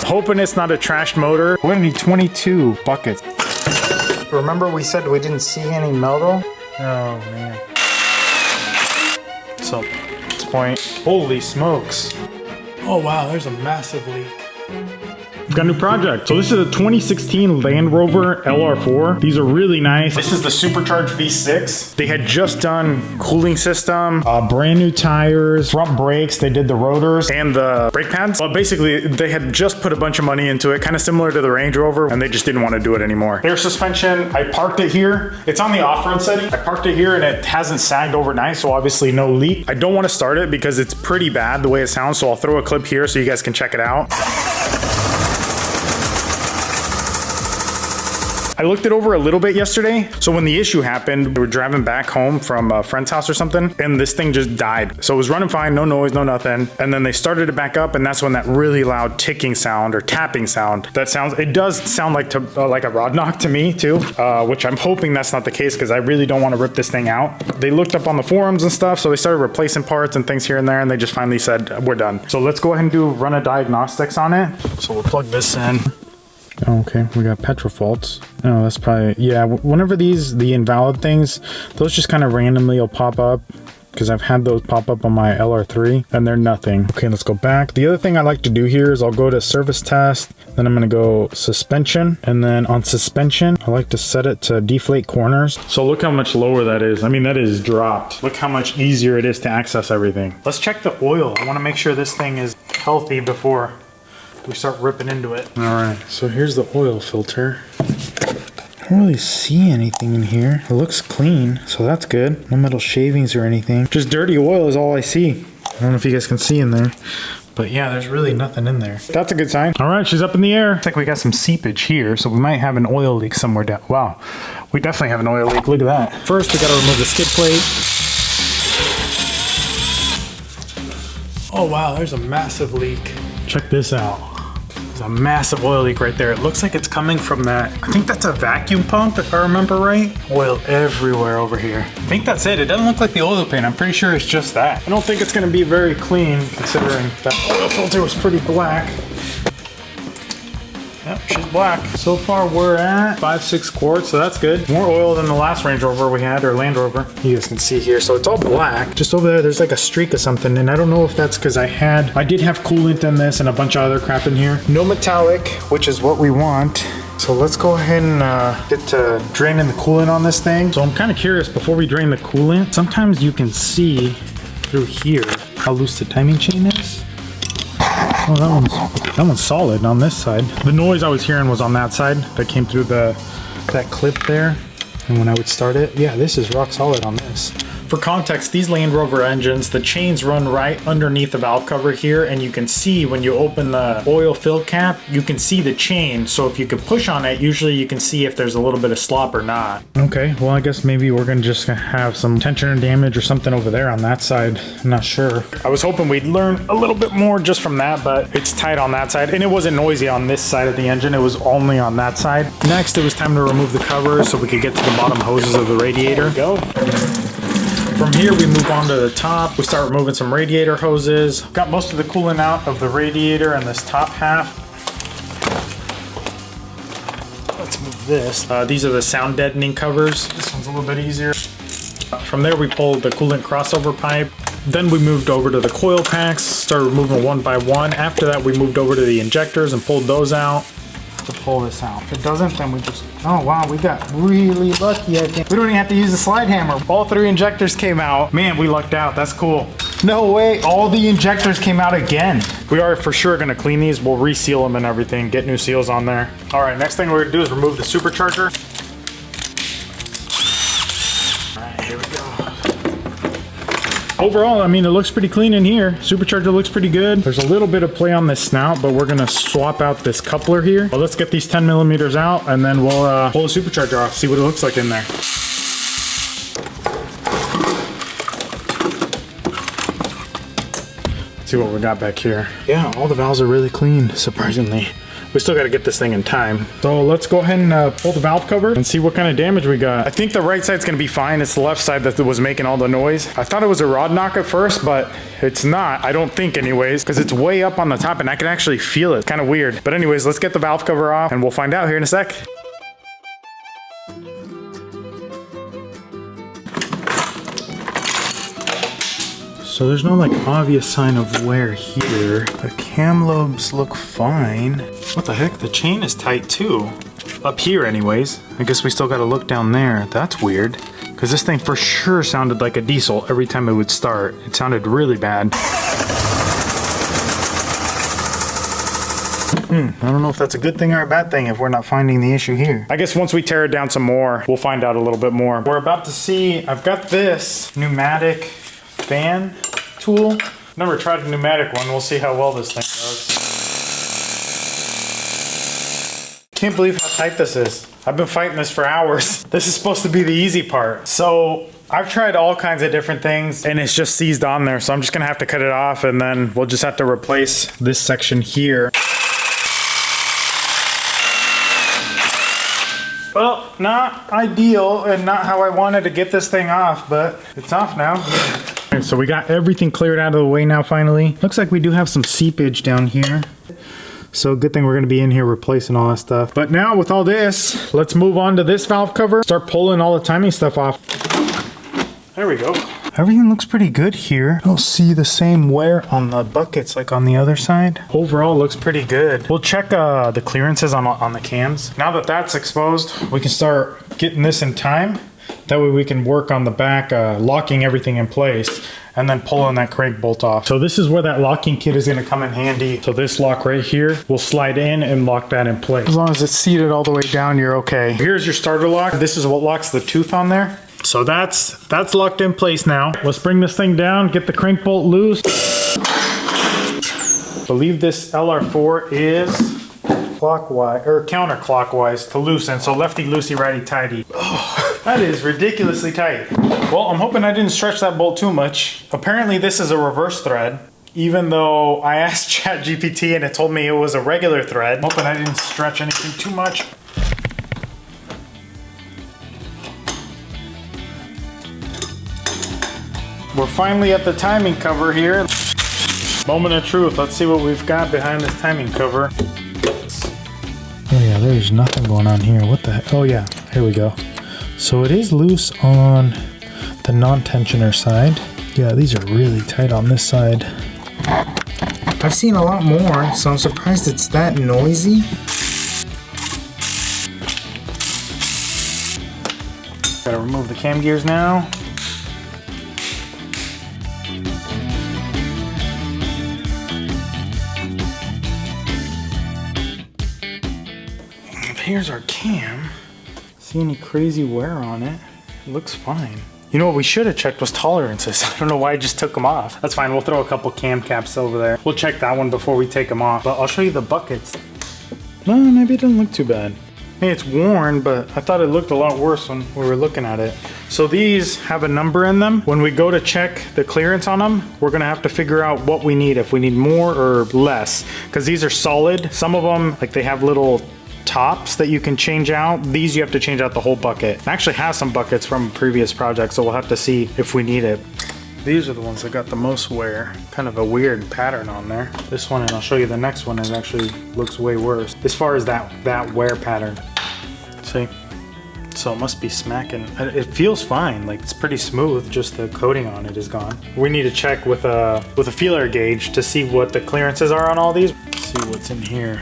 hoping it's not a trashed motor. We're gonna need 22 buckets. Remember we said we didn't see any metal? Oh man. So at this point, holy smokes. Oh wow, there's a massive leak. Got a new project. So this is a 2016 Land Rover LR4. These are really nice. This is the supercharged V6. They had just done cooling system, brand new tires, front brakes. They did the rotors and the brake pads. Well, basically they had just put a bunch of money into it, kind of similar to the Range Rover, and they just didn't want to do it anymore. Air suspension, I parked it here. It's on the off-road setting. I parked it here and it hasn't sagged overnight, so obviously no leak. I don't want to start it because it's pretty bad the way it sounds, so I'll throw a clip here so you guys can check it out. I looked it over a little bit yesterday. So when the issue happened, we were driving back home from a friend's house or something, and this thing just died. So it was running fine, no noise, no nothing. And then they started it back up, and that's when that really loud ticking sound or tapping sound, that sounds, it does sound like a rod knock to me too, which I'm hoping that's not the case because I really don't want to rip this thing out. They looked up on the forums and stuff, so they started replacing parts and things here and there, and they just finally said, we're done. So let's go ahead and run a diagnostics on it. So we'll plug this in. Oh, okay, we got petrol faults. Oh, that's probably, yeah, whenever the invalid things, those just kind of randomly will pop up because I've had those pop up on my LR3 and they're nothing. Okay, let's go back. The other thing I like to do here is I'll go to service test, then I'm gonna go suspension, and then on suspension, I like to set it to deflate corners. So look how much lower that is. I mean, that is dropped. Look how much easier it is to access everything. Let's check the oil. I wanna make sure this thing is healthy before we start ripping into it. All right, so here's the oil filter. I don't really see anything in here. It looks clean, so that's good. No metal shavings or anything. Just dirty oil is all I see. I don't know if you guys can see in there, but yeah, there's really nothing in there. That's a good sign. All right, she's up in the air. Looks like we got some seepage here, so we might have an oil leak somewhere down. Wow, we definitely have an oil leak. Look at that. First, we gotta remove the skid plate. Oh wow, there's a massive leak. Check this out. There's a massive oil leak right there. It looks like it's coming from that, I think that's a vacuum pump if I remember right. Oil everywhere over here. I think that's it. It doesn't look like the oil pan. I'm pretty sure it's just that. I don't think it's gonna be very clean considering that oil filter was pretty black. Yep, she's black. So far we're at 5-6 quarts, so that's good. More oil than the last Range Rover we had, or Land Rover. You guys can see here, so it's all black. Just over there, there's like a streak of something, and I don't know if that's because I did have coolant in this and a bunch of other crap in here. No metallic, which is what we want. So let's go ahead and get to draining the coolant on this thing. So I'm kind of curious, before we drain the coolant, sometimes you can see through here how loose the timing chain is. Oh, that one's solid on this side. The noise I was hearing was on that side that came through that clip there. And when I would start it, yeah, this is rock solid on this. For context, these Land Rover engines, the chains run right underneath the valve cover here, and you can see when you open the oil fill cap, you can see the chain. So if you could push on it, usually you can see if there's a little bit of slop or not. Okay, well, I guess maybe we're gonna just have some tensioner damage or something over there on that side. I'm not sure. I was hoping we'd learn a little bit more just from that, but it's tight on that side, and it wasn't noisy on this side of the engine. It was only on that side. Next, it was time to remove the cover so we could get to the bottom hoses of the radiator. Go. From here, we move on to the top. We start removing some radiator hoses. Got most of the coolant out of the radiator and this top half. Let's move this. These are the sound deadening covers. This one's a little bit easier. From there, we pulled the coolant crossover pipe. Then we moved over to the coil packs, started removing one by one. After that, we moved over to the injectors and pulled those out. To pull this out. If it doesn't, then we just, oh wow, we got really lucky, I think. We don't even have to use a slide hammer. All 3 injectors came out. Man, we lucked out, that's cool. No way, all the injectors came out again. We are for sure gonna clean these. We'll reseal them and everything, get new seals on there. All right, next thing we're gonna do is remove the supercharger. All right, here we go. Overall, I mean, it looks pretty clean in here. Supercharger looks pretty good. There's a little bit of play on this snout, but we're gonna swap out this coupler here. Well, let's get these 10 millimeters out and then we'll pull the supercharger off, see what it looks like in there. Let's see what we got back here. Yeah, all the valves are really clean, surprisingly. we still got to get this thing in time. So let's go ahead and pull the valve cover and see what kind of damage we got. I think the right side's gonna be fine. It's the left side that was making all the noise. I thought it was a rod knock at first, but it's not, I don't think anyways, because it's way up on the top and I can actually feel it. It's kind of weird. But anyways, let's get the valve cover off and we'll find out here in a sec. So there's no like obvious sign of wear here. The cam lobes look fine. What the heck? The chain is tight too. Up here anyways. I guess we still gotta look down there. That's weird. Because this thing for sure sounded like a diesel every time it would start. It sounded really bad. I don't know if that's a good thing or a bad thing if we're not finding the issue here. I guess once we tear it down some more, we'll find out a little bit more. We're about to see, I've got this pneumatic fan tool. Never tried a pneumatic one. We'll see how well this thing does. Can't believe how tight this is. I've been fighting this for hours. This is supposed to be the easy part. So I've tried all kinds of different things and it's just seized on there. So I'm just gonna have to cut it off and then we'll just have to replace this section here. Well, not ideal and not how I wanted to get this thing off, but it's off now. All right, so we got everything cleared out of the way now finally. Looks like we do have some seepage down here. So good thing we're gonna be in here replacing all that stuff. But now with all this, let's move on to this valve cover. Start pulling all the timing stuff off. There we go. Everything looks pretty good here. I don't see the same wear on the buckets like on the other side. Overall looks pretty good. We'll check the clearances on the cams. Now that that's exposed, we can start getting this in time. That way we can work on the back, locking everything in place and then pulling that crank bolt off. So this is where that locking kit is gonna come in handy. So this lock right here will slide in and lock that in place. As long as it's seated all the way down, you're okay. Here's your starter lock. This is what locks the tooth on there. So that's locked in place now. Let's bring this thing down, get the crank bolt loose. I believe this LR4 is clockwise or counterclockwise to loosen. So lefty loosey, righty tighty. Oh, that is ridiculously tight. Well, I'm hoping I didn't stretch that bolt too much. Apparently this is a reverse thread. Even though I asked ChatGPT and it told me it was a regular thread. I'm hoping I didn't stretch anything too much. We're finally at the timing cover here. Moment of truth. Let's see what we've got behind this timing cover. Oh yeah, there's nothing going on here. What the heck? Oh yeah, here we go. So it is loose on the non-tensioner side. Yeah, these are really tight on this side. I've seen a lot more, so I'm surprised it's that noisy. Gotta remove the cam gears now. Here's our cam. See any crazy wear on it? It looks fine. You know what we should have checked was tolerances. I don't know why I just took them off. That's fine, we'll throw a couple cam caps over there. We'll check that one before we take them off. But I'll show you the buckets. No, maybe it doesn't look too bad. Hey, it's worn, but I thought it looked a lot worse when we were looking at it. So these have a number in them. When we go to check the clearance on them, we're gonna have to figure out what we need, if we need more or less. Because these are solid. Some of them, like they have little tops that you can change out. These you have to change out the whole bucket. It actually has some buckets from previous projects, so we'll have to see if we need it. These are the ones that got the most wear. Kind of a weird pattern on there. This one, and I'll show you the next one, it actually looks way worse as far as that wear pattern. See? So it must be smacking. It feels fine, like it's pretty smooth, just the coating on it is gone. We need to check with a feeler gauge to see what the clearances are on all these. Let's see what's in here.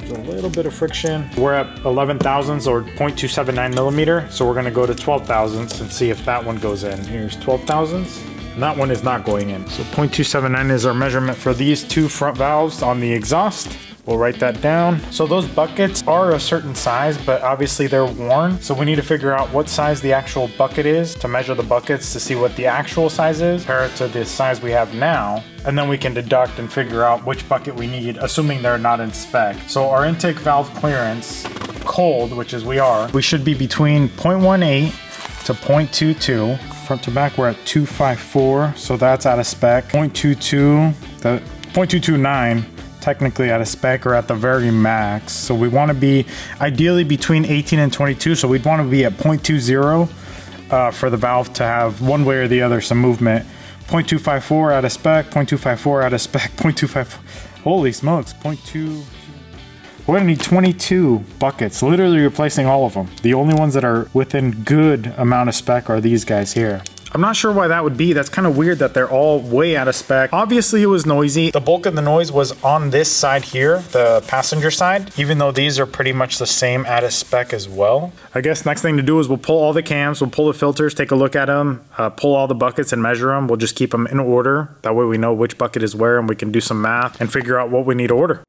A little bit of friction. We're at 11 thousandths or 0.279 millimeter, so we're going to go to 12 thousandths and see if that one goes in. Here's 12 thousandths. And that one is not going in. So 0.279 is our measurement for these two front valves on the exhaust. We'll write that down. So those buckets are a certain size, but obviously they're worn. So we need to figure out what size the actual bucket is to measure the buckets to see what the actual size is, compare it to the size we have now. And then we can deduct and figure out which bucket we need, assuming they're not in spec. So our intake valve clearance, cold, which is we should be between 0.18 to 0.22. Front to back, we're at 254, so that's out of spec. 0.22, 0.229 technically out of spec or at the very max. So we want to be ideally between 18 and 22. So we'd want to be at 0.20 for the valve to have one way or the other some movement. 0.254 out of spec, 0.254 out of spec, 0.254. Holy smokes, 0.2. We're gonna need 22 buckets, literally replacing all of them. The only ones that are within good amount of spec are these guys here. I'm not sure why that would be. That's kind of weird that they're all way out of spec. Obviously it was noisy. The bulk of the noise was on this side here, the passenger side, even though these are pretty much the same out of spec as well. I guess next thing to do is we'll pull all the cams, we'll pull the filters, take a look at them, pull all the buckets and measure them. We'll just keep them in order. That way we know which bucket is where and we can do some math and figure out what we need to order.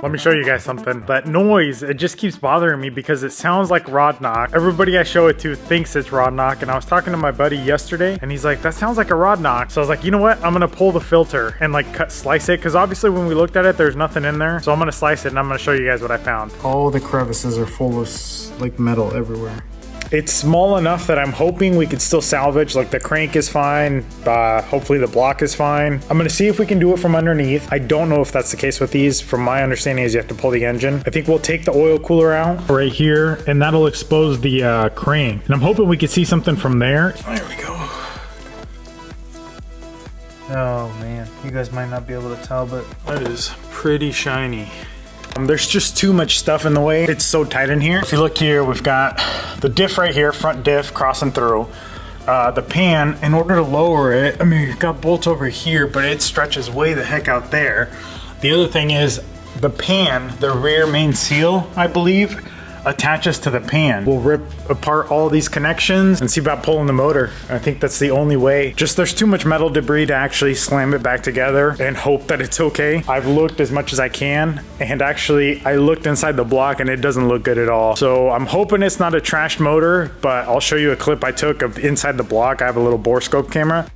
Let me show you guys something. That noise, it just keeps bothering me because it sounds like rod knock. Everybody I show it to thinks it's rod knock, and I was talking to my buddy yesterday and he's like, that sounds like a rod knock. So I was like, you know what? I'm gonna pull the filter and like slice it, because obviously when we looked at it, there's nothing in there. So I'm gonna slice it and I'm gonna show you guys what I found. All the crevices are full of like metal everywhere. It's small enough that I'm hoping we could still salvage. Like the crank is fine. Hopefully the block is fine. I'm gonna see if we can do it from underneath. I don't know if that's the case with these. From my understanding is you have to pull the engine. I think we'll take the oil cooler out right here and that'll expose the crank. And I'm hoping we can see something from there. There we go. Oh man, you guys might not be able to tell, but that is pretty shiny. There's just too much stuff in the way. It's so tight in here. If you look here, we've got the diff right here, front diff crossing through. The pan, in order to lower it, I mean, you've got bolts over here, but it stretches way the heck out there. The other thing is the pan, the rear main seal, I believe, attaches to the pan. We'll rip apart all these connections and see about pulling the motor. I think that's the only way. Just there's too much metal debris to actually slam it back together and hope that it's okay. I've looked as much as I can, and actually I looked inside the block and it doesn't look good at all. So I'm hoping it's not a trashed motor, but I'll show you a clip I took of inside the block. I have a little bore scope camera.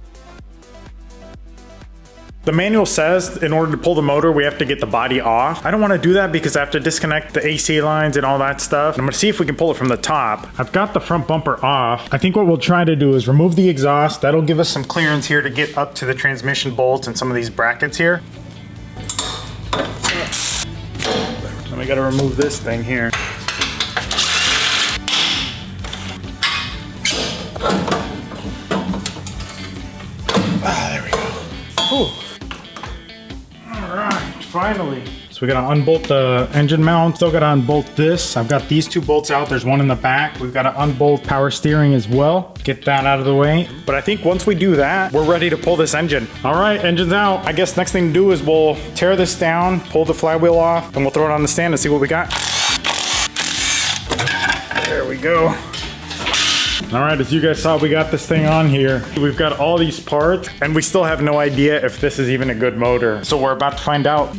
The manual says in order to pull the motor, we have to get the body off. I don't want to do that because I have to disconnect the AC lines and all that stuff. I'm going to see if we can pull it from the top. I've got the front bumper off. I think what we'll try to do is remove the exhaust. That'll give us some clearance here to get up to the transmission bolts and some of these brackets here. Then we got to remove this thing here. There we go. Ooh. Finally. So we gotta unbolt the engine mount. Still gotta unbolt this. I've got these two bolts out. There's one in the back. We've gotta unbolt power steering as well. Get that out of the way. But I think once we do that, we're ready to pull this engine. All right, engine's out. I guess next thing to do is we'll tear this down, pull the flywheel off, and we'll throw it on the stand and see what we got. There we go. All right, as you guys saw, we got this thing on here. We've got all these parts and we still have no idea if this is even a good motor. So we're about to find out.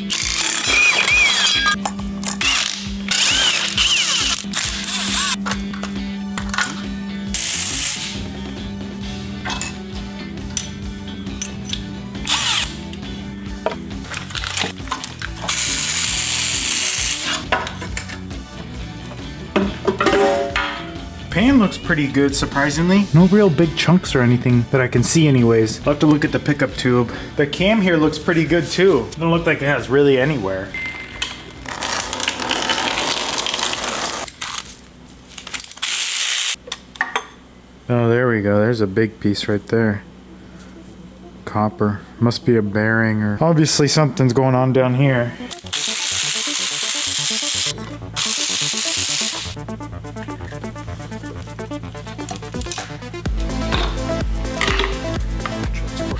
Pan looks pretty good, surprisingly. No real big chunks or anything that I can see anyways. I'll have to look at the pickup tube. The cam here looks pretty good too. Doesn't look like it has really anywhere. Oh, there we go. There's a big piece right there. Copper. Must be a bearing, or obviously something's going on down here.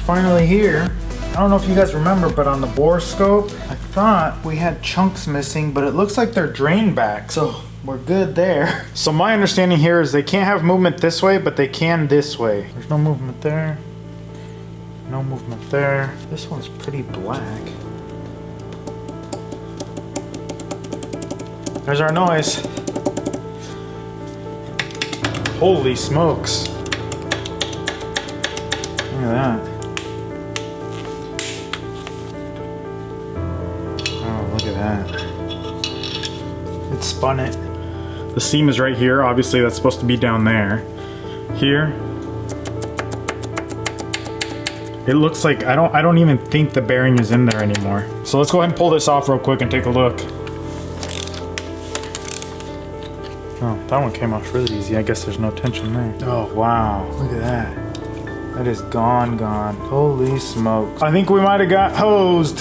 Finally here. I don't know if you guys remember, but on the bore scope, I thought we had chunks missing, but it looks like they're drained back, so we're good there. So my understanding here is they can't have movement this way, but they can this way. There's no movement there. No movement there. This one's pretty black. There's our noise. Holy smokes. Look at that. Look at that. It spun it. The seam is right here. Obviously that's supposed to be down there. Here. It looks like, I don't even think the bearing is in there anymore. So let's go ahead and pull this off real quick and take a look. Oh, that one came off really easy. I guess there's no tension there. Oh, wow. Look at that. That is gone. Holy smokes. I think we might have got hosed.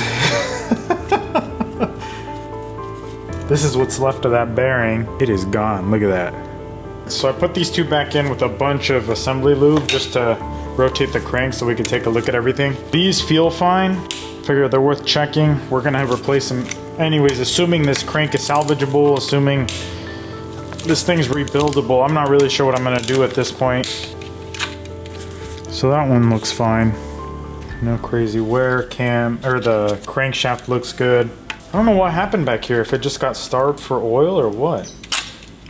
This is what's left of that bearing. It is gone. Look at that. So I put these two back in with a bunch of assembly lube just to rotate the crank so we can take a look at everything. These feel fine. Figure they're worth checking. We're gonna replace them anyways, assuming this crank is salvageable, assuming this thing's rebuildable. I'm not really sure what I'm gonna do at this point. So that one looks fine. No crazy wear. The crankshaft looks good. I don't know what happened back here, if it just got starved for oil or what.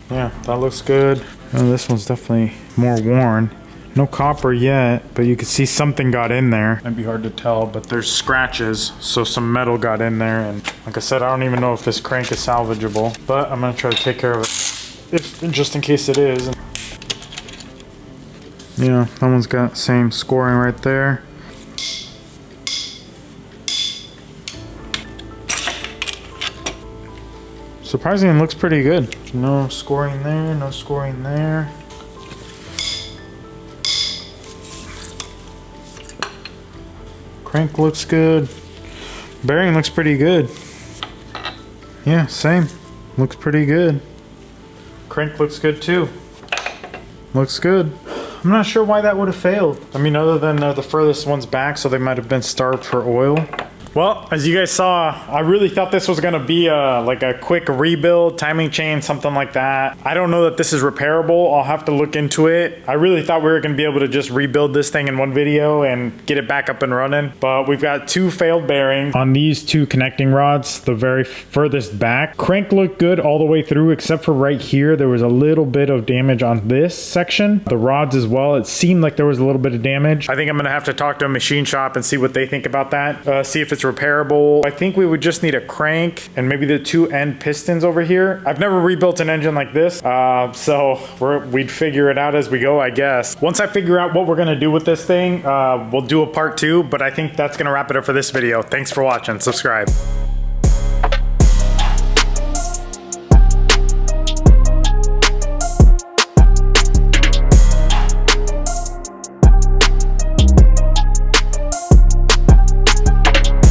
Yeah, that looks good. Oh, this one's definitely more worn. No copper yet, but you can see something got in there. Might be hard to tell, but there's scratches, so some metal got in there. And like I said, I don't even know if this crank is salvageable, but I'm gonna try to take care of it, just in case it is. Yeah, that one's got same scoring right there. Surprisingly, it looks pretty good. No scoring there, no scoring there. Crank looks good. Bearing looks pretty good. Yeah, same. Looks pretty good. Crank looks good too. Looks good. I'm not sure why that would have failed. I mean, other than the furthest one's back, so they might have been starved for oil. Well, as you guys saw, I really thought this was gonna be like a quick rebuild, timing chain, something like that. I don't know that this is repairable. I'll have to look into it. I really thought we were gonna be able to just rebuild this thing in one video and get it back up and running. But we've got two failed bearings on these two connecting rods, the very furthest back. Crank looked good all the way through, except for right here. There was a little bit of damage on this section. The rods as well, it seemed like there was a little bit of damage. I think I'm gonna have to talk to a machine shop and see what they think about that. See if it's repairable. I think we would just need a crank and maybe the two end pistons over here. I've never rebuilt an engine like this, so we'd figure it out as we go, I guess. Once I figure out what we're gonna do with this thing, we'll do a part 2, but I think that's gonna wrap it up for this video. Thanks for watching. Subscribe.